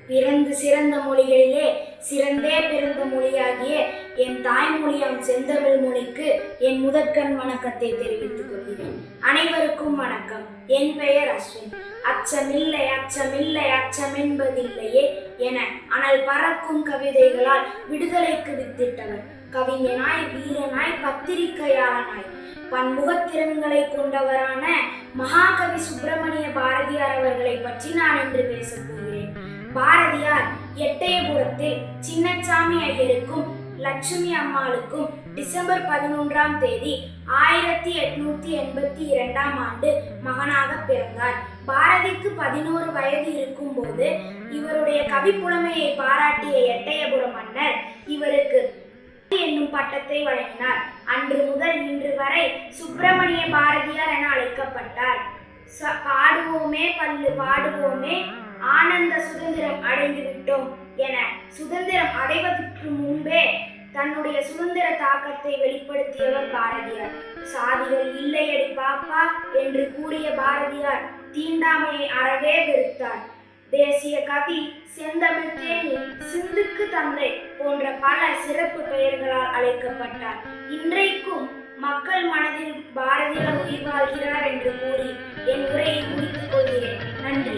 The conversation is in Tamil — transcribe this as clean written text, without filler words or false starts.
பிறந்து சிறந்த மொழிகளிலே சிறந்தே பிறந்த மொழியாகிய என் தாய்மொழியாம் செந்தமிழ் மொழிக்கு என் முதற்கண் வணக்கத்தை தெரிவித்துக் கொள்கிறேன். அனைவருக்கும் வணக்கம். என் பெயர் அஸ்வின். அச்சமில்லை அச்சமில்லை அச்சமென்பதில்லையே என அனல் பறக்கும் கவிதைகளால் விடுதலைக்கு வித்திட்டவர். கவிஞனாய், வீரனாய், பத்திரிகையாளனாய், பன்முகத்திறன்களை கொண்டவரான மகாகவி சுப்பிரமணிய பாரதியார் அவர்களை பற்றி நான் இன்று பேசப் போகிறேன். பாரதியார் எட்டயபுரத்தில் சின்னசாமி ஐயருக்கும் லட்சுமி அம்மாளுக்கும் டிசம்பர் 11ஆம் தேதி 1882ஆம் ஆண்டு மகனாக பிறந்தார். பாரதிக்கு 11 வயது இருக்கும் போது இவருடைய கவிப்புலமையை பாராட்டிய எட்டயபுர மன்னர் இவருக்கு என்னும் பட்டத்தை வழங்கினார். அன்று முதல் இன்று வரை சுப்பிரமணிய பாரதியார் என அழைக்கப்பட்டார். பாடுவோமே பல்லு பாடுவோமே, ஆனந்த சுதந்திரம் அடைந்து விட்டோம் என சுதந்திரம் அடைவதற்கு முன்பே தன்னுடைய சுதந்திர தாக்கத்தை வெளிப்படுத்தியவர் பாரதியார். சாதிகள் இல்லையடி பாப்பா என்று கூறிய பாரதியார் தீண்டாமையை அறவே வெறுத்தார். தேசிய கவி, செந்தமிழ் தேனி, சிந்துக்கு தந்தை போன்ற பல சிறப்பு பெயர்களால் அழைக்கப்பட்டார். இன்றைக்கும் மக்கள் மனதில் பாரதியார் உயிர் வாழ்கிறார் என்று கூறி என் உரையை முடித்துக் கொள்கிறேன். நன்றி.